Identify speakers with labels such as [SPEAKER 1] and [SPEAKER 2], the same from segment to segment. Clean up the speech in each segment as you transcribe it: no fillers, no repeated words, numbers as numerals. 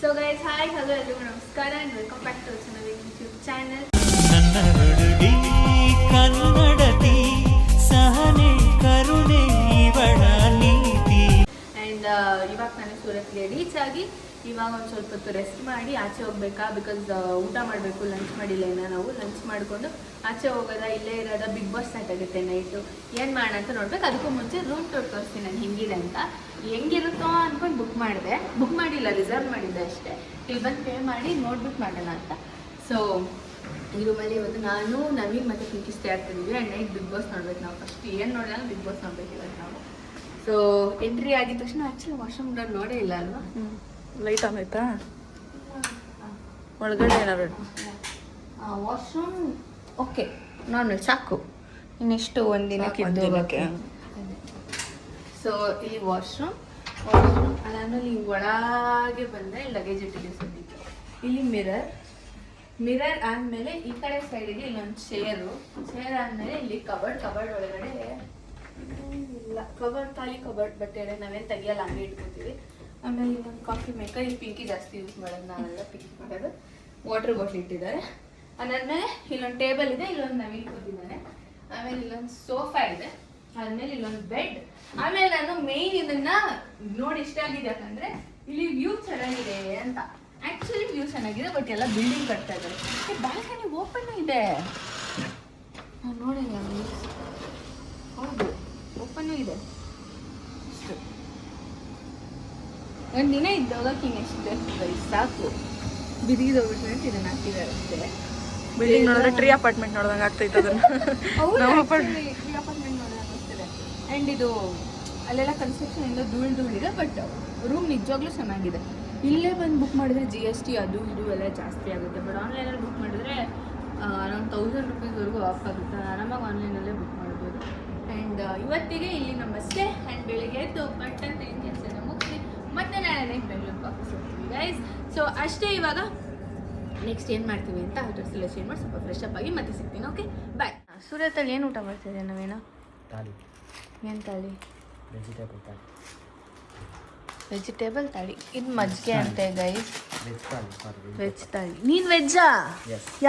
[SPEAKER 1] So guys hi hello ಎಲ್ಲರಿಗೂ ನಮಸ್ಕಾರ and welcome back to ನನ್ನ ಯೂಟ್ಯೂಬ್ ಚಾನಲ್.
[SPEAKER 2] ನನ್ನ ಹುಡುಗಿ ಕನ್ನಡತಿ ಸಹನೆ ಕರುಣೆ ಇವಳ ನೀತಿ.
[SPEAKER 1] ಆ್ಯಂಡ್ ಇವಾಗ ನಾನು ಸೂರತ್ಗೆ ರೀಚ್ ಆಗಿ ಇವಾಗ ಒಂದು ಸ್ವಲ್ಪ ಹೊತ್ತು ರೆಸ್ಟ್ ಮಾಡಿ ಆಚೆ ಹೋಗ್ಬೇಕಾ, ಬಿಕಾಸ್ ಊಟ ಮಾಡಬೇಕು. ಲಂಚ್ ಮಾಡಿಲ್ಲ ಇನ್ನು. ನಾವು ಲಂಚ್ ಮಾಡಿಕೊಂಡು ಆಚೆ ಹೋಗೋದ ಇಲ್ಲೇ ಇರೋದ. ಬಿಗ್ ಬಾಸ್ ಸ್ಟಾರ್ಟ್ ಆಗುತ್ತೆ ನೈಟು. ಏನು ಮಾಡೋಣ ಅಂತ ನೋಡ್ಬೇಕು. ಅದಕ್ಕೂ ಮುಂಚೆ ರೂಮ್ ಟೂರ್ ತೋರಿಸ್ತೀನಿ ನಾನು ಹೆಂಗಿದೆ ಅಂತ. ಹೆಂಗಿರುತ್ತೋ ಅಂದ್ಕೊಂಡು ಬುಕ್ ಮಾಡಿಲ್ಲ, ರಿಸರ್ವ್ ಮಾಡಿದ್ದೆ ಅಷ್ಟೇ. ಇಲ್ಲಿ ಬಂದು ಪೇ ಮಾಡಿ ನೋಡ್ಬಿಟ್ಟು ಮಾಡೋಣ ಅಂತ. ಸೊ ಈ ರೂಮಲ್ಲಿ ಇವತ್ತು ನಾನು ನವೀನ್ ಮತ್ತು ಪಿಂಕಿ ಸ್ಟೇ ಆಗ್ತಿದ್ದೀವಿ. ಆ್ಯಂಡ್ ನೈಟ್ ಬಿಗ್ ಬಾಸ್ ನೋಡ್ಬೇಕು. ನಾವು ಫಸ್ಟ್ ಏನು ನೋಡೋಣ ಬಿಗ್ ಬಾಸ್ ನೋಡ್ಬೇಕು ಇವತ್ತು ನಾವು. ಸೊ ಎಂಟ್ರಿ ಆಗಿದ ತಕ್ಷಣ ಆ್ಯಕ್ಚುಲಿ ವಾಶ್ರೂಮ್ ಡೋರ್ ನೋಡೇ ಇಲ್ಲ ಅಲ್ವಾ?
[SPEAKER 3] ಲೈಟ್ ಆನ್ ಆಯ್ತಾ? ಒಳಗಡೆ ಏನಾದ್ರು
[SPEAKER 1] ವಾಶ್ರೂಮ್ ಓಕೆ ನಾರ್ಮಲ್ ಸಾಕು. ಇನ್ನೆಷ್ಟು ಒಂದಿನಕ್ಕೆ ಸೊ ಇಲ್ಲಿ ವಾಶ್ರೂಮ್ ಅದಾದ್ಮೇಲೆ ಈ ಒಳಗೆ ಬಂದರೆ ಲಗೇಜ್ ಇಟ್ಟಿದ್ದೀವಿ ಸದ್ಯಕ್ಕೆ. ಇಲ್ಲಿ ಮಿರರ್ ಆದಮೇಲೆ ಈ ಕಡೆ ಸೈಡಿಗೆ ಇಲ್ಲೊಂದು ಚೇರ್ ಆದಮೇಲೆ ಇಲ್ಲಿ ಕಬರ್ಡ್ ಒಳಗಡೆ ಇಲ್ಲ ಖಾಲಿ ಕಬರ್ಡ್ ಬಟ್ಟೆ ನಾವೇನು ತೆಗಿಯಲ್ಲ, ಹಂಗೆ ಇಟ್ಕೊತೀವಿ. ಆಮೇಲೆ ಇಲ್ಲೊಂದು ಕಾಫಿ ಮೇಕರ್. ಇಲ್ಲಿ ಪಿಂಕಿ ಜಾಸ್ತಿ ಯೂಸ್ ಮಾಡೋದು, ನಾವೆಲ್ಲ ಪಿಂಕಿ ಮಾಡೋದು. ವಾಟರ್ ಬಾಟ್ಲ್ ಇಟ್ಟಿದ್ದಾರೆ. ಅದಾದ್ಮೇಲೆ ಇಲ್ಲೊಂದು ಟೇಬಲ್ ಇದೆ, ಇಲ್ಲೊಂದು ನವೀನ್ ಕೂತಿದ್ದಾನೆ. ಆಮೇಲೆ ಇಲ್ಲೊಂದು ಸೋಫಾ ಇದೆ. ಆದ್ಮೇಲೆ ಇಲ್ಲೊಂದು ಬೆಡ್. ಆಮೇಲೆ ನಾನು ಮೇಯ್ನ್ ಇದನ್ನ ನೋಡಿ ಇಷ್ಟ ಆಗಿದೆ ಯಾಕಂದ್ರೆ ಇಲ್ಲಿ ವ್ಯೂ ಚೆನ್ನಾಗಿದೆ ಅಂತ. ಆಕ್ಚುಲಿ ವ್ಯೂ ಚೆನ್ನಾಗಿದೆ, ಬಟ್ ಎಲ್ಲ ಬಿಲ್ಡಿಂಗ್ ಕಟ್ತಾ ಇದ್ದಾರೆ. ಬಾಲ್ಕನಿ ಓಪನ್ ಇದೆ, ನಾನು ನೋಡಿಲ್ಲ. ಹೌದು ಓಪನ್ ಇದೆ. ಅಷ್ಟು ಒಂದು ದಿನ ಇದ್ದೋಗಕ್ಕೆ ಇನ್ನೆಷ್ಟು ಸಾಕು. ಬಿರಿದೋಗ್ಬಿಟ್ರೆ ಅಂತ ಇದನ್ನ ಹಾಕಿದ್ದಾರೆ ಅಷ್ಟೇ.
[SPEAKER 3] ಬಿಲ್ಡಿಂಗ್ ನೋಡಿದ್ರೆ ಟ್ರೀ ಅಪಾರ್ಟ್ಮೆಂಟ್ ನೋಡ್ದಂಗೆ ಆಗ್ತೈತೆ ಅದನ್ನ.
[SPEAKER 1] ಟ್ರೀ ಅಪಾರ್ಟ್ಮೆಂಟ್ ನೋಡೋಕೆ ಆಗ್ತಿದೆ. ಆ್ಯಂಡ್ ಇದು ಅಲ್ಲೆಲ್ಲ ಕನ್ಸ್ಟ್ರಕ್ಷನ್ ಇಂದ ಧೂಳಿದೆ, ಬಟ್ ರೂಮ್ ನಿಜವಾಗ್ಲೂ ಚೆನ್ನಾಗಿದೆ. ಇಲ್ಲೇ ಬಂದು ಬುಕ್ ಮಾಡಿದ್ರೆ GST ಅದು ಇದು ಎಲ್ಲ ಜಾಸ್ತಿ ಆಗುತ್ತೆ. ಬಟ್ ಆನ್ಲೈನಲ್ಲಿ ಬುಕ್ ಮಾಡಿದ್ರೆ ಅರೌಂಡ್ 1000 ರೂಪೀಸ್ವರೆಗೂ ಆಫ್ ಆಗುತ್ತೆ. ಆರಾಮಾಗಿ ಆನ್ಲೈನಲ್ಲೇ ಬುಕ್ ಮಾಡ್ಬೋದು. ಆ್ಯಂಡ್ ಇವತ್ತಿಗೆ ಇಲ್ಲಿ ನಮ್ಮ ಸ್ಟೇ. ಆ್ಯಂಡ್ ಬೆಳಿಗ್ಗೆ ಎದ್ದು ಬಟ್ ಅಂತ ಏನು ಕೆಲಸ ಮುಗಿಸಿ ಮತ್ತೆ ನಾಳೆ ಬೆಂಗಳೂರಿಗೆ ವಾಪಸ್ ಹೋಗ್ತೀವಿ ಗೈಸ್. ಸೊ ಅಷ್ಟೇ. ಇವಾಗ ನೆಕ್ಸ್ಟ್ ಏನು ಮಾಡ್ತೀವಿ ಅಂತ ಡ್ರೆಸ್ ಎಲ್ಲ ಚೇಂಜ್ ಮಾಡಿ ಸ್ವಲ್ಪ ಫ್ರೆಶ್ ಅಪ್ ಆಗಿ ಮತ್ತೆ ಸಿಗ್ತೀನಿ. Okay bye. ಸೂರತಲ್ಲಿ ಏನು ಊಟ ಮಾಡ್ತಿದ್ದೆ ನಾವೇನೋ?
[SPEAKER 2] ತಾಳಿ.
[SPEAKER 1] ಏನು ತಾಳಿ?
[SPEAKER 3] ವೆಜಿಟೇಬಲ್ ತಾಳಿ. ಇದು ಮಜ್ಜಿಗೆ ಅಂತೆ ಗೈಸ್.
[SPEAKER 1] ವೆಜ್ ತಾಳಿ. ನೀನು ವೆಜ್ಜಾ?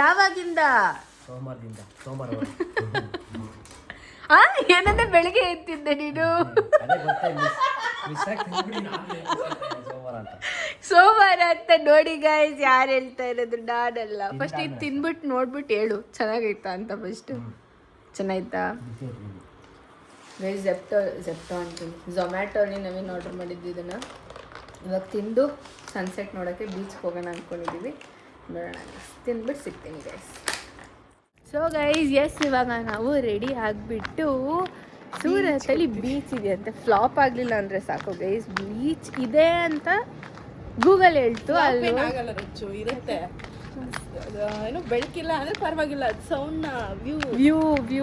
[SPEAKER 1] ಯಾವಾಗಿಂದ?
[SPEAKER 2] ಸೋಮವಾರ
[SPEAKER 1] ಏನಂದ್ರೆ ಬೆಳಿಗ್ಗೆ ಎತ್ತಿದ್ದೆ ನೀನು. ಸೋಮವಾರ ಅಂತ ನೋಡಿ ಗೈಸ್. ಯಾರು ಹೇಳ್ತಾ ಇರೋದು? ನಾನಲ್ಲ. ಫಸ್ಟ್ ಇದು ತಿನ್ಬಿಟ್ಟು ನೋಡ್ಬಿಟ್ಟು ಹೇಳು ಚೆನ್ನಾಗೈತಾ ಅಂತ. First ಚೆನ್ನಾಯ್ತಾ guys? ಜೆಪ್ಟೋ ಅಂತೀನಿ, ಝೊಮ್ಯಾಟೋಲಿ ನವೀನ್ ಆರ್ಡರ್ ಮಾಡಿದ್ದು ಇದನ್ನು. ಇವಾಗ ತಿಂದು ಸನ್ಸೆಟ್ ನೋಡೋಕ್ಕೆ ಬೀಚ್ಗೆ ಹೋಗೋಣ ಅಂದ್ಕೊಂಡಿದ್ದೀವಿ. ನೋಡೋಣ, ತಿಂದ್ಬಿಟ್ಟು ಸಿಗ್ತೀನಿ ಗೈಸ್. ಸೊ ಗೈಸ್ ಎಸ್, ಇವಾಗ ನಾವು ರೆಡಿ ಆಗಿಬಿಟ್ಟು ಸೂರತಲ್ಲಿ ಬೀಚ್ ಇದೆ ಅಂತ. ಫ್ಲಾಪ್ ಆಗಲಿಲ್ಲ ಅಂದರೆ ಸಾಕು ಗೈಸ್. ಬೀಚ್ ಇದೆ ಅಂತ ಗೂಗಲ್ ಹೇಳ್ತು. ಅಲ್ಲಿ
[SPEAKER 3] ಇರುತ್ತೆ ಏನು ಬೆಳಕಿಲ್ಲ ಅಂದರೆ ಪರವಾಗಿಲ್ಲ. ಸೌಂಡ್ನ
[SPEAKER 1] ವ್ಯೂ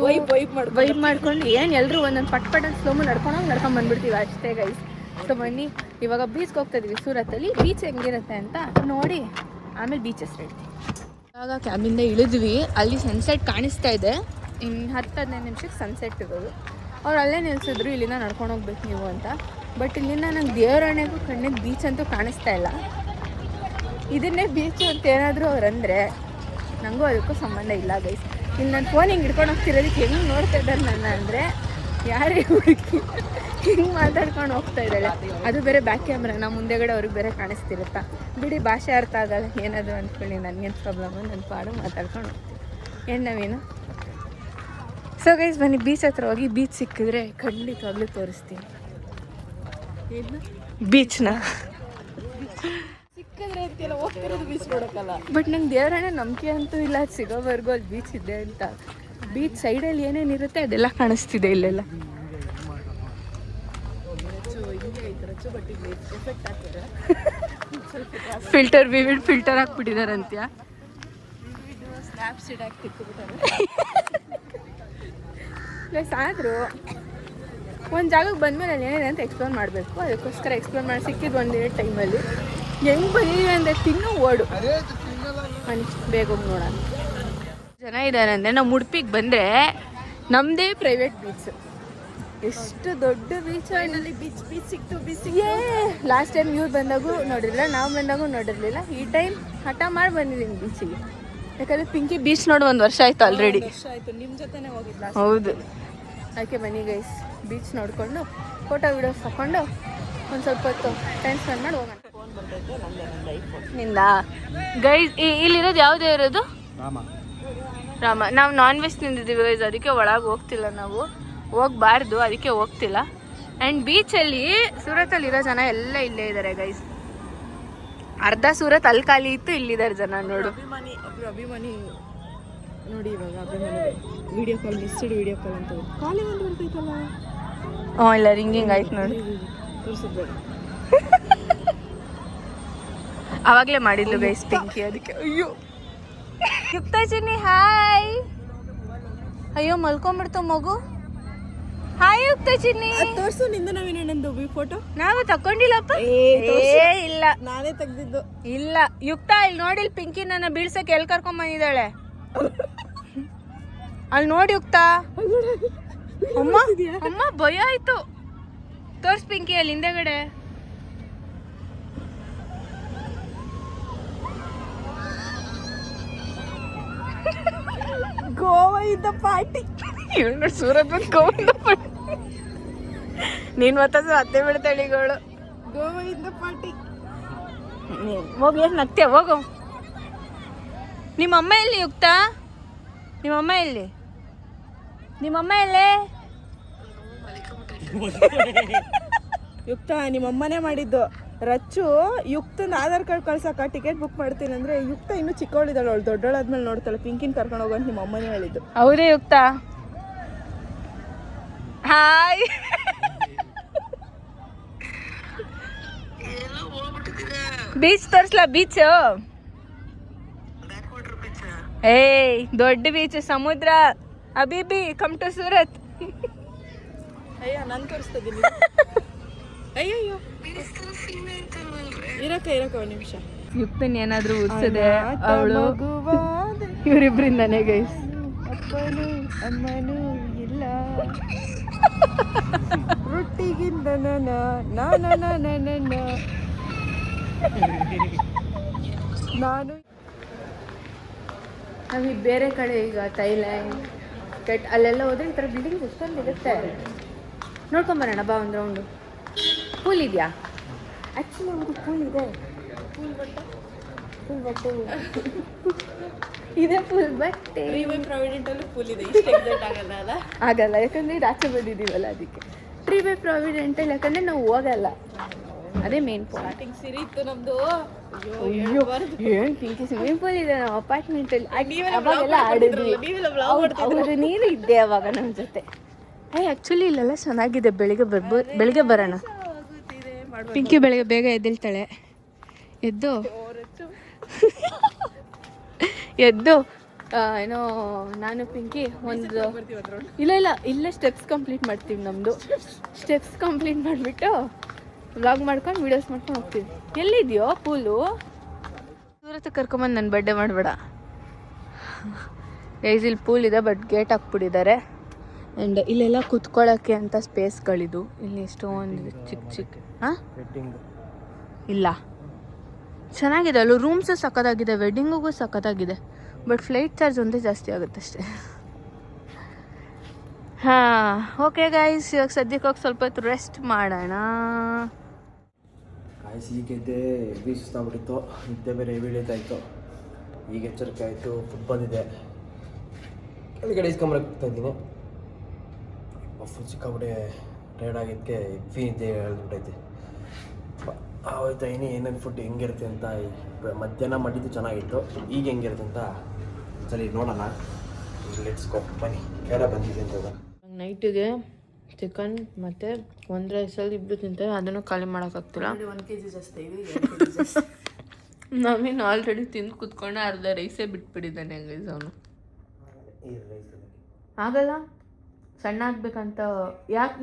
[SPEAKER 1] ವೈಬ್ ಮಾಡ್ಕೊಂಡು ಏನು ಎಲ್ಲರೂ ಒಂದೊಂದು ಪಟ್ ಅಂತ ಸ್ಲೋಮು ನಡ್ಕೊಂಡು ಬಂದ್ಬಿಡ್ತೀವಿ ಅಷ್ಟೇ ಗೈಸ್. ಸೊ ಬನ್ನಿ ಇವಾಗ ಬೀಚ್ಗೆ ಹೋಗ್ತಾ ಇದೀವಿ ಸೂರತಲ್ಲಿ. ಬೀಚ್ ಹೆಂಗಿರುತ್ತೆ ಅಂತ ನೋಡಿ ಆಮೇಲೆ ಬೀಚ್ ಹೆಸರು ಹೇಳ್ತೀವಿ. ಇವಾಗ ಕ್ಯಾಬಿಂದ ಇಳಿದ್ವಿ. ಅಲ್ಲಿ ಸನ್ಸೆಟ್ ಕಾಣಿಸ್ತಾ ಇದೆ. ಇನ್ನು 10-15 ನಿಮಿಷಕ್ಕೆ ಸನ್ಸೆಟ್ ಇರೋದು. ಅವ್ರು ಅಲ್ಲೇ ನಿಲ್ಸಿದ್ರು ಇಲ್ಲಿಂದ ನಡ್ಕೊಂಡು ಹೋಗ್ಬೇಕು ನೀವು ಅಂತ. ಬಟ್ ಇಲ್ಲಿಂದ ನಂಗೆ ದೇವರಾಣೆಗೂ ಕಣ್ಣಿಗೆ ಬೀಚ್ ಅಂತೂ ಕಾಣಿಸ್ತಾ ಇಲ್ಲ. ಇದನ್ನೇ ಬೀಚು ಅಂತ ಏನಾದರೂ ಅವ್ರು ಅಂದರೆ ನನಗೂ ಅದಕ್ಕೂ ಸಂಬಂಧ ಇಲ್ಲ ಗೈಸ್. ಇಲ್ಲಿ ನನ್ನ ಫೋನ್ ಹಿಂಗೆ ಹಿಡ್ಕೊಂಡು ಹೋಗ್ತಿರೋದಕ್ಕೆ ಹೆಂಗೆ ನೋಡ್ತಾ ಇದ್ದಾರೆ ನನ್ನ ಅಂದರೆ ಯಾರೇ ಹುಡುಕಿ ಹಿಂಗೆ ಮಾತಾಡ್ಕೊಂಡು ಹೋಗ್ತಾ ಇದ್ದಾಳೆ. ಅದು ಬೇರೆ ಬ್ಯಾಕ್ ಕ್ಯಾಮ್ರಾ, ನಮ್ಮ ಮುಂದೆಗಡೆ ಅವ್ರಿಗೆ ಬೇರೆ ಕಾಣಿಸ್ತಿರುತ್ತಾ. ಬಿಡಿ, ಭಾಷೆ ಅರ್ಥ ಆಗಲ್ಲ ಏನಾದರೂ ಅಂದ್ಕೊಳ್ಳಿ. ನನಗೇನು ಪ್ರಾಬ್ಲಮ್? ನನ್ನ ಪಾಡು ಮಾತಾಡ್ಕೊಂಡು ಹೋಗ್ತೀನಿ. ಏನು ನಾವೇನು. ಸೊ ಗೈಸ್ ಬನ್ನಿ ಬೀಚ್ ಹತ್ರ ಹೋಗಿ ಬೀಚ್ ಸಿಕ್ಕಿದ್ರೆ ಖಂಡಿತವಾಗ್ಲೂ ತೋರಿಸ್ತೀನಿ. ಏನು ಬೀಚ್ನ
[SPEAKER 3] ಸಿಕ್ಕಿದ್ರೆ ಅಂತೆಲ್ಲ ಹೋಗ್ತಿರೋದು ಬೀಚ್ ನೋಡೋಕ್ಕಲ್ಲ.
[SPEAKER 1] ಬಟ್ ನಂಗೆ ದೇವರನ್ನ ನಂಬಿಕೆ ಅಂತೂ ಇಲ್ಲ ಅದು ಸಿಗೋವರೆಗೂ ಅಲ್ಲಿ ಬೀಚ್ ಇದೆ ಅಂತ. ಬೀಚ್ ಸೈಡಲ್ಲಿ ಏನೇನಿರುತ್ತೆ ಅದೆಲ್ಲ ಕಾಣಿಸ್ತಿದೆ ಇಲ್ಲೆಲ್ಲ. ಫಿಲ್ಟರ್ ಫಿಲ್ಟರ್ ಹಾಕ್ಬಿಟ್ಟಿದ್ದಾರೆ ಅಂತ್ಯಾ.
[SPEAKER 3] ಸ್ನ್ಯಾಪ್ಸೀಡ್ ಹಾಕಿ ತಿಕ್ಕಿಬಿಟ್ಟಾರೆ.
[SPEAKER 1] ಪ್ಲಸ್ ಆದರೂ ಒಂದು ಜಾಗಕ್ಕೆ ಬಂದಮೇಲೆ ಅಲ್ಲಿ ಏನಿದೆ ಅಂತ ಎಕ್ಸ್ಪ್ಲೋರ್ ಮಾಡಬೇಕು. ಅದಕ್ಕೋಸ್ಕರ ಎಕ್ಸ್ಪ್ಲೋರ್ ಮಾಡಿ ಸಿಕ್ಕಿದ್ದು ಒಂದಿನ ಟೈಮಲ್ಲಿ ಹೆಂಗೆ ಬಂದಿದ್ದೀವಿ ಅಂದರೆ ತಿನ್ನೋ ಓಡು ಬನ್ನಿ ಬೇಗ ಹೋಗಿ ನೋಡೋಣ. ಜನ ಇದ್ದಾರೆ ಅಂದರೆ ನಾವು ಉಡುಪಿಗೆ ಬಂದರೆ ನಮ್ಮದೇ ಪ್ರೈವೇಟ್ ಬೀಚ್. ಎಷ್ಟು ದೊಡ್ಡ ಬೀಚ್. ಬೀಚ್ ಸಿಕ್ತು ಲಾಸ್ಟ್ ಟೈಮ್ ಇವ್ರು ಬಂದಾಗೂ ನೋಡಿರಲಿಲ್ಲ, ನಾವು ಬಂದಾಗೂ ನೋಡಿರ್ಲಿಲ್ಲ. ಈ ಟೈಮ್ ಹಠ ಮಾಡಿ ಬಂದಿದ್ದೀನಿ ಬೀಚಿಗೆ. ಯಾಕಂದ್ರೆ ಪಿಂಕಿ ಬೀಚ್ ನೋಡಿ 1 ವರ್ಷ ಆಯ್ತು ಆಲ್ರೆಡಿ.
[SPEAKER 3] ನಿಮ್ಮ ಜೊತೆನೆ ಹೋಗಿದ್ಲ.
[SPEAKER 1] ಹೌದು, ಯಾಕೆ ಬನ್ನಿ ಗೈಸ್, ಬೀಚ್ ನೋಡಿಕೊಂಡು ಫೋಟೋ ವಿಡಿಯೋಸ್ ತಗೊಂಡು ಒಂದು ಸ್ವಲ್ಪ ಹೊತ್ತು ಟೈಮ್ ಸ್ಪೆಂಡ್ ಮಾಡಿ ಹೋಗೋಣ. ನಿಂದ ಗೈಸ್ ಇಲ್ಲಿರೋದು ಯಾವುದೇ ಇರೋದು ರಾಮ. ನಾವು ನಾನ್ ವೆಜ್ ತಿಂದಿದ್ದೀವಿ ಗೈಸ್, ಅದಕ್ಕೆ ಒಳಗೆ ಹೋಗ್ತಿಲ್ಲ, ನಾವು ಹೋಗ್ಬಾರ್ದು, ಅದಕ್ಕೆ ಹೋಗ್ತಿಲ್ಲ. ಆ್ಯಂಡ್ ಬೀಚಲ್ಲಿ ಸೂರತಲ್ಲಿರೋ ಜನ ಎಲ್ಲ ಇಲ್ಲೇ ಇದ್ದಾರೆ ಗೈಸ್. ಅರ್ಧ ಸೂರತ್ ಅಲ್ಲಿ ಖಾಲಿ ಇತ್ತು, ಇಲ್ಲಿದ್ದಾರೆ ಜನ ನೋಡು.
[SPEAKER 3] ಅಭಿಮಾನಿ ನೋಡಿ ಇವಾಗ ಅಭಿಮಾನಿ video call missed video call ಅಂತ ಕಾಲಿಂಗ್ ಅಂತ ಬರ್ತೈತಲ್ಲ.
[SPEAKER 1] ಹ್ಞೂ ಇಲ್ಲ ರಿಂಗಿಂಗ್ ಆಯ್ತು ನೋಡಿ.
[SPEAKER 3] ತೋರಿಸಿದ್ಬೇಡ.
[SPEAKER 1] ಅವಾಗಲೇ ಮಾಡಿದ್ಲು ಗೈಸ್ ಪಿಂಕಿ, ಅದಕ್ಕೆ. ಅಯ್ಯೋ ಯುಕ್ತ ಚಿನ್ನಿ ಹಾಯ್. ಅಯ್ಯೋ ಮಲ್ಕೊಂಬಿಡ್ತು ಮಗು. ಹಾಯ್ ಯುಕ್ತ ಚಿನ್ನಿ.
[SPEAKER 3] ತೋರ್ಸು ನಿಂದ ನಾವೇನಂದು ಫೋಟೋ.
[SPEAKER 1] ನಾವು ತಕೊಂಡಿಲ್ಲಪ್ಪ. ಇಲ್ಲ
[SPEAKER 3] ನಾನೇ ತೆಗ್ದಿದ್ದು.
[SPEAKER 1] ಇಲ್ಲ ಯುಕ್ತ, ಇಲ್ಲಿ ನೋಡಿ ಪಿಂಕಿ ನನ್ನ ಬೀಳ್ಸಕ್ಕೆ ಎಲ್ಲಿ ಕರ್ಕೊಂಡ್ ಬಂದಿದ್ದಾಳೆ. ಅಲ್ಲಿ ನೋಡಿ ಯುಕ್ತ. ಅಮ್ಮ ಅಮ್ಮ ಭಯ ಆಯ್ತು. ತೋರ್ಸ್ ಪಿಂಕಿ ಅಲ್ಲಿ ಹಿಂದೆಗಡೆ.
[SPEAKER 3] ಗೋವಾ ಇದ್ದ ಪಾರ್ಟಿ.
[SPEAKER 1] ಸೂರತ್ ಗೋವಿಂದ ಪಾರ್ಟಿ. ನೀನ್ ಮತ್ತೆ ಅತ್ತೆ ಬಿಡ್ತಾಳಿಗಳು.
[SPEAKER 3] ಗೋವಾ ಇದ್ದ ಪಾರ್ಟಿ.
[SPEAKER 1] ಹೋಗಿ ಏನು ನಗ್ತೀಯ, ಹೋಗು. ನಿಮ್ಮಮ್ಮ ಎಲ್ಲಿ ಯುಕ್ತ? ನಿಮ್ಮಮ್ಮ ಎಲ್ಲಿ? ನಿಮ್ಮಮ್ಮ ಎಲ್ಲೇ?
[SPEAKER 3] ಯುಕ್ತ ನಿಮ್ಮಮ್ಮನೇ ಮಾಡಿದ್ದು. ರಚ್ಚು ಯುಕ್ತನ ಆಧಾರ್ ಕಾರ್ಡ್ ಕಳ್ಸಕ್ಕ ಟಿಕೆಟ್ ಬುಕ್ ಮಾಡ್ತೀನಿ ಅಂದ್ರೆ ಯುಕ್ತ ಇನ್ನೂ ಚಿಕ್ಕವಳಿದ್ದಾಳೆ, ಅವಳು ದೊಡ್ಡವಳಾದ್ಮೇಲೆ ನೋಡ್ತಾಳೆ. ಪಿಂಕಿನ ಕರ್ಕೊಂಡು ಹೋಗಂತ ನಿಮ್ಮ ಅಮ್ಮನೇ ಹೇಳಿದ್ದು.
[SPEAKER 1] ಹೌದೇ ಯುಕ್ತ? ಹಾಯ್. ಬೀಚ್ ತೋರಿಸ್ಲಾ? ಬೀಚ್ ಏಯ್ ದೊಡ್ಡ ಬೀಚ್, ಸಮುದ್ರ. ಅಬಿಬಿ ಕಮ್ ಟು ಸೂರತ್.
[SPEAKER 3] ಅಯ್ಯ ನಾನು ತೋರಿಸ್ತಿದ್ದೀನಿ. ಅಯ್ಯಯ್ಯೋ ಇರಕ್ಕ ಒಂದು ನಿಮಿಷ.
[SPEAKER 1] ಯುಕ್ತನ್ ಏನಾದ್ರೂ ಉತ್ಸದೆ ಅವಳು ಇವರಿಬ್ರಿಂದಾನೇ ಗೈಸ್.
[SPEAKER 3] ಅಪ್ಪನು ಅಮ್ಮನೂ ಇಲ್ಲ ರೊಟ್ಟಿಗಿಂದ ನಾನು
[SPEAKER 1] ನಮಗೆ ಬೇರೆ ಕಡೆ ಈಗ ಥೈಲ್ಯಾಂಡ್ ಅಲ್ಲೆಲ್ಲ ಹೋದ್ರೆ ಈ ಥರ ಬಿಲ್ಡಿಂಗ್ಸ್ ಎಷ್ಟೊಂದು ಇರುತ್ತೆ. ನೋಡ್ಕೊಂಬರೋಣ ಬಾ ಒಂದು ರೌಂಡು. ಪೂಲ್ ಇದೆಯಾ? ಆ್ಯಕ್ಚುಲಿ ಒಂದು ಪೂಲ್ ಇದೆ. ಪೂಲ್ ಬಟ್ಟೆ ಇದೆ. ಪೂಲ್ ಬಟ್ಟೆ
[SPEAKER 3] ಪ್ರಾವಿಡೆಂಟಲ್ಲೂ ಪೂಲ್ ಇದೆ. ಇಷ್ಟು ಎಕ್ಸೈಟ್ ಆಗಲ್ಲ ಅಲ್ಲ?
[SPEAKER 1] ಆಗಲ್ಲ, ಯಾಕಂದರೆ ಇದು ಆಚೆ ಬಂದಿದ್ದೀವಲ್ಲ ಅದಕ್ಕೆ. ಟ್ರೀ ಬೈ ಪ್ರಾವಿಡೆಂಟಲ್ಲಿ ಯಾಕಂದರೆ ನಾವು ಹೋಗಲ್ಲ, ಅದೇ ಮೇನ್ ಪಾಯಿಂಟ್.
[SPEAKER 3] ಸಿರಿ ಇತ್ತು ನಮ್ಮದು.
[SPEAKER 1] ಅಯ್ಯೋ ಏನು ಪಿಂಕಿ ಸ್ವಿಮ್ಮಿಂಗ್ ಪೂಲ್ ಇದೆ ನಮ್ಮ ಅಪಾರ್ಟ್ಮೆಂಟಲ್ಲಿ. ಅವಾಗೆಲ್ಲ ಆಡಿದ್ವಿ. ಹೌದು, ನೀರು ಇದ್ದೆ ಅವಾಗ ನಮ್ಮ ಜೊತೆ. ಆ್ಯಕ್ಚುಲಿ ಇಲ್ಲೆಲ್ಲ ಚೆನ್ನಾಗಿದೆ. ಬೆಳಿಗ್ಗೆ ಬರೋಣ. ಪಿಂಕಿ ಬೆಳಿಗ್ಗೆ ಬೇಗ ಎದ್ದೇಳ್ತಾಳೆ. ಎದ್ದು ಏನೋ ನಾನು ಪಿಂಕಿ ಒಂದು ಇಲ್ಲೇ ಸ್ಟೆಪ್ಸ್ ಕಂಪ್ಲೀಟ್ ಮಾಡ್ತೀವಿ. ನಮ್ಮದು ಸ್ಟೆಪ್ಸ್ ಕಂಪ್ಲೀಟ್ ಮಾಡಿಬಿಟ್ಟು ವ್ಲಾಗ್ ಮಾಡ್ಕೊಂಡು ವೀಡಿಯೋಸ್ ಮಾಡ್ಕೊಂಡು ಹೋಗ್ತೀವಿ. ಎಲ್ಲಿದೆಯೋ ಪೂಲು? ಸೂರತ್ ಕರ್ಕೊಂಬಂದು ನನ್ನ ಬರ್ಡೇ ಮಾಡಬೇಡ ಗೈಸ್. ಇಲ್ಲಿ ಪೂಲ್ ಇದೆ, ಬಟ್ ಗೇಟ್ ಹಾಕ್ಬಿಟ್ಟಿದ್ದಾರೆ. ಆ್ಯಂಡ್ ಇಲ್ಲೆಲ್ಲ ಕುತ್ಕೊಳ್ಳೋಕ್ಕೆ ಅಂತ ಸ್ಪೇಸ್ಗಳಿದು. ಇಲ್ಲಿ ಎಷ್ಟೊಂದು ಚಿಕ್ಕ ಹಾಂ ಇಲ್ಲ, ಚೆನ್ನಾಗಿದೆ ಅಲ್ಲೂ. ರೂಮ್ಸು ಸಕ್ಕತ್ತಾಗಿದೆ, ವೆಡ್ಡಿಂಗಿಗೂ ಸಕ್ಕತ್ತಾಗಿದೆ. ಬಟ್ ಫ್ಲೈಟ್ ಚಾರ್ಜ್ ಒಂದೇ ಜಾಸ್ತಿ ಆಗುತ್ತೆ ಅಷ್ಟೇ. ಹಾಂ ಓಕೆ ಗೈಸ್, ಇವಾಗ ಸದ್ಯಕ್ಕೆ ಹೋಗಿ ಸ್ವಲ್ಪ ಹೊತ್ತು ರೆಸ್ಟ್ ಮಾಡೋಣ.
[SPEAKER 2] ಈಗಿದ್ದೆ ಹೆವಿ ಸುಸ್ತಾಗ್ಬಿಟ್ಟಿತ್ತು, ನಿದ್ದೆ ಬೇರೆ ಹೆವಿ ಇಳಿತಾಯಿತ್ತು. ಈಗ ಎಚ್ಚರಿಕೆ ಆಯಿತು, ಫುಡ್ ಬಂದಿದೆ, ಕೆಳಗಡೆ ಇಸ್ಕೊಂಬರಕ್ಕೆ ಹೋಗ್ತಾ ಇದ್ದೀನಿ. ಫುಲ್ ಸಿಕ್ಕಾಬಿಟ್ಟೆ ಟೈರ್ಡ್ ಆಗಿದ್ದಕ್ಕೆ ಹೆವಿ ನಿದ್ದೆ ಹೇಳ್ಬಿಟ್ಟೈತೆ. ಆಯ್ತಾ ಇನ್ನು ಏನೇನು ಫುಡ್ ಹೆಂಗಿರುತ್ತೆ ಅಂತ. ಮಧ್ಯಾಹ್ನ ಮಾಡಿದ್ದು ಚೆನ್ನಾಗಿತ್ತು, ಈಗ ಹೆಂಗಿರುತ್ತೆ ಅಂತ ಸರಿ ನೋಡೋಣ. ಲೆಟ್ಸ್ ಗೋ, ಬನ್ನಿ. ಬೇಡ ಬಂದಿದೆ ಅಂತ.
[SPEAKER 1] ನೈಟಿಗೆ ಚಿಕನ್ ಮತ್ತು ಒಂದು ರೈಸಲ್ಲಿ ಇಬ್ಬರು ತಿಂತಾರೆ, ಅದನ್ನು ಖಾಲಿ ಮಾಡೋಕ್ಕಾಗ್ತಿಲ್ಲ.
[SPEAKER 3] 1 kg ಜಾಸ್ತಿ ಇದೆ.
[SPEAKER 1] ನಮೀನು ಆಲ್ರೆಡಿ ತಿಂದು ಕುತ್ಕೊಂಡು ಅರ್ಧ ರೈಸೇ ಬಿಟ್ಬಿಟ್ಟಿದ್ದಾನೆ ಗೈಸ್ ಅವನು. ಆಗಲ್ಲ, ಸಣ್ಣ ಆಗ್ಬೇಕಂತ.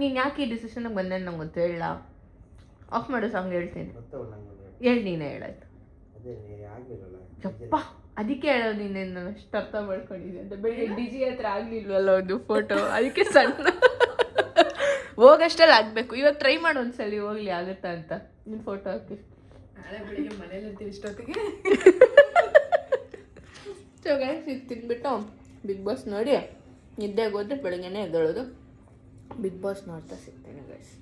[SPEAKER 1] ನೀನು ಯಾಕೆ ಈ ಡಿಸಿಷನ್ಗೆ ಬಂದೆ ನಂಗೆ ಗೊತ್ತು, ಹೇಳ. ಆಫ್ ಮಾಡು ಸಾಂಗ್, ಹೇಳ್ತೀನಿ. ಹೇಳಿ, ನೀನೇ ಹೇಳಾಯ್ತು. ಯಪ್ಪ, ಅದಕ್ಕೆ ಹೇಳೋದು ನೀನೇನು ಅಷ್ಟು ಅರ್ಥ ಮಾಡ್ಕೊಂಡಿದ್ದೆ ಅಂತ. ಬೆಳಿಗ್ಗೆ ಡಿಜಿ ಹತ್ರ ಆಗಲಿಲ್ವಲ್ಲ ಒಂದು ಫೋಟೋ, ಅದಕ್ಕೆ ಸಣ್ಣ ಹೋಗಷ್ಟಲ್ಲಿ ಆಗಬೇಕು. ಇವಾಗ ಟ್ರೈ ಮಾಡು ಒಂದ್ಸಲಿ, ಹೋಗ್ಲಿ ಆಗುತ್ತಾ ಅಂತ. ನಿನ್ನ ಫೋಟೋ ಹಾಕಿ.
[SPEAKER 3] ನಾಳೆ ಬೆಳಿಗ್ಗೆ ಮನೇಲಿ ಇರ್ತೀವಿ ಇಷ್ಟೊತ್ತಿಗೆ.
[SPEAKER 1] ಸೊ ಗೈಸ್, ಇದು ತಿಂದ್ಬಿಟ್ಟು ಬಿಗ್ ಬಾಸ್ ನೋಡಿ ನಿದ್ದೆಗೆ ಹೋದ್ರೆ ಬೆಳಗ್ಗೆನೇ ಎದ್ದೇಳೋದು. ಬಿಗ್ ಬಾಸ್ ನೋಡ್ತಾ ಸಿಗ್ತೇನೆ ಗೈಸ್.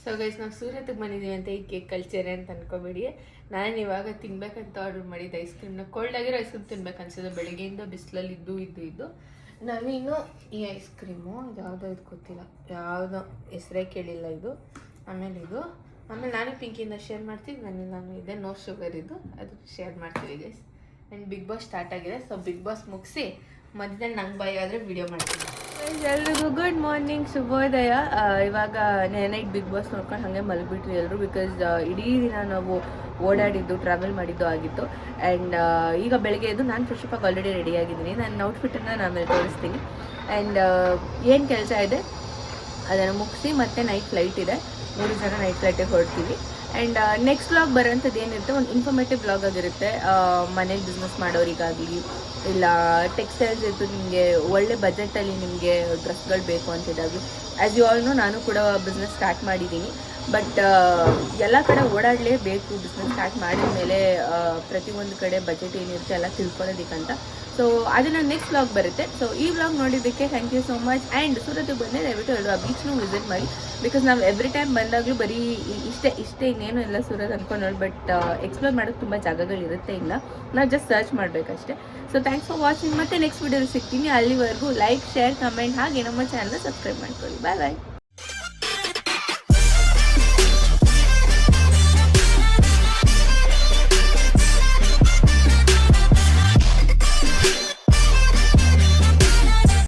[SPEAKER 1] ಸೊ ಗೈಸ್, ನಾವು ಸೂರತ್ಗೆ ಬಂದಿದ್ದೀವಿ ಅಂತ ಈ ಕೇಕ್ ಕಲ್ಚರ್ ಅಂತ ಅನ್ಕೋಬೇಡಿ. ನಾನು ಇವಾಗ ತಿನ್ಬೇಕಂತ ಆರ್ಡರ್ ಮಾಡಿದ್ದೆ ಐಸ್ ಕ್ರೀಮ್ನ. ಕೋಲ್ಡ್ ಆಗಿರೋ ಐಸ್ ಕ್ರೀಮ್ ತಿನ್ಬೇಕು ಅನ್ಸಿದೆ. ಬೆಳಗ್ಗೆಯಿಂದ ಬಿಸಿಲಲ್ಲಿ ಇದ್ದು ನಾನೇನು ಈ ಐಸ್ ಕ್ರೀಮು ಇದು ಯಾವುದೋ ಇದು ಗೊತ್ತಿಲ್ಲ, ಯಾವುದೋ ಹೆಸರೇ ಕೇಳಿಲ್ಲ ಇದು. ಆಮೇಲೆ ನಾನು ಪಿಂಕಿಯಿಂದ ಶೇರ್ ಮಾಡ್ತೀವಿ. ನಾನು ಇದೆ ನೋ ಶುಗರ್ ಇದು, ಅದು ಶೇರ್ ಮಾಡ್ತೀವಿ guys. And big boss start ಆಗಿದೆ. ಸೊ ಬಿಗ್ ಬಾಸ್ ಮುಗಿಸಿ ಮಧ್ಯದಲ್ಲಿ ನಂಗೆ ಬಾಯ್ ಆದರೆ ವಿಡಿಯೋ ಮಾಡ್ತೀನಿ. ಎಲ್ರಿಗೂ ಗುಡ್ ಮಾರ್ನಿಂಗ್, ಶುಭೋದಯ. ಇವಾಗ ನೈಟ್ ಬಿಗ್ ಬಾಸ್ ನೋಡ್ಕೊಂಡು ಹಾಗೆ ಮಲಗಿಬಿಟ್ವಿ ಎಲ್ಲರೂ. ಬಿಕಾಸ್ ಇಡೀ ದಿನ ನಾವು ಓಡಾಡಿದ್ದು, ಟ್ರಾವೆಲ್ ಮಾಡಿದ್ದು ಆಗಿತ್ತು. ಆ್ಯಂಡ್ ಈಗ ಬೆಳಗ್ಗೆ ಎದ್ದು ನಾನು ಫ್ರೆಶ್ ಅಪ್ ಆಲ್ರೆಡಿ ರೆಡಿ ಆಗಿದ್ದೀನಿ. ನನ್ನ ಔಟ್ಫಿಟ್ಟನ್ನು ನಾನು ಆಮೇಲೆ ತೋರಿಸ್ತೀನಿ. ಆ್ಯಂಡ್ ಏನು ಕೆಲಸ ಇದೆ ಅದನ್ನು ಮುಗಿಸಿ ಮತ್ತೆ ನೈಟ್ ಫ್ಲೈಟ್ ಇದೆ. 3 ಜನ ನೈಟ್ ಫ್ಲೈಟಿಗೆ ಹೊರಡ್ತೀವಿ. ಆ್ಯಂಡ್ ನೆಕ್ಸ್ಟ್ ವ್ಲಾಗ್ ಬರೋಂಥದ್ದು ಏನಿರುತ್ತೆ, ಒಂದು ಇನ್ಫಾರ್ಮೇಟಿವ್ ವ್ಲಾಗ್ ಆಗಿರುತ್ತೆ. ಮನೇಲಿ ಬಿಸ್ನೆಸ್ ಮಾಡೋರಿಗಾಗಲಿ, ಇಲ್ಲ ಟೆಕ್ಸ್ಟೈಲ್ಸ್ ಇತ್ತು, ನಿಮಗೆ ಒಳ್ಳೆ ಬಜೆಟಲ್ಲಿ ನಿಮಗೆ ಡ್ರೆಸ್ಗಳು ಬೇಕು ಅಂತಿದ್ದಾಗಲಿ. ಆ್ಯಸ್ ಯು ಆಲ್ ನೋ, ನಾನು ಕೂಡ ಬಿಸ್ನೆಸ್ ಸ್ಟಾರ್ಟ್ ಮಾಡಿದ್ದೀನಿ. ಬಟ್ ಎಲ್ಲ ಕಡೆ ಓಡಾಡಲೇಬೇಕು. ಬಿಸ್ನೆಸ್ ಸ್ಟಾರ್ಟ್ ಮಾಡಿದ ಮೇಲೆ ಪ್ರತಿಯೊಂದು ಕಡೆ ಬಜೆಟ್ ಏನಿರುತ್ತೆ ಎಲ್ಲ ತಿಳ್ಕೊಳ್ಳೋದಕ್ಕಂತ. ಸೊ ಅದನ್ನು ನೆಕ್ಸ್ಟ್ ವ್ಲಾಗ್ ಬರುತ್ತೆ. ಸೊ ಈ ವ್ಲಾಗ್ ನೋಡಿದ್ದಕ್ಕೆ thank you so much. And ಸೂರತ್ಗೆ ಬಂದರೆ ದಯವಿಟ್ಟು ಎಲ್ಲರೂ ಆ ಬೀಚ್ನೂ ವಿಸಿಟ್ ಮಾಡಿ. ಬಿಕಾಸ್ ನಾವು ಎವ್ರಿ ಟೈಮ್ ಬಂದಾಗಲೂ ಬರೀ ಇಷ್ಟೇ ಇನ್ನೇನು ಇಲ್ಲ ಸೂರತ್ ಅಂದ್ಕೊಂಡು. ಬಟ್ ಎಕ್ಸ್ಪ್ಲೋರ್ ಮಾಡೋಕ್ಕೆ ತುಂಬ ಜಾಗಗಳಿರುತ್ತೆ. ಇಲ್ಲ, ನಾವು ಜಸ್ಟ್ ಸರ್ಚ್ ಮಾಡಬೇಕಷ್ಟೇ. So thanks for watching. ಮತ್ತೆ ನೆಕ್ಸ್ಟ್ ವಿಡಿಯೋಲಿ ಸಿಗ್ತೀನಿ. ಅಲ್ಲಿವರೆಗೂ ಲೈಕ್, ಶೇರ್, ಕಮೆಂಟ್ ಹಾಗೆ ನಮ್ಮ ಚಾನಲ್ನ ಸಬ್ಸ್ಕ್ರೈಬ್ ಮಾಡ್ಕೊಳ್ಳಿ. ಬಾಯ್ ಬಾಯ್.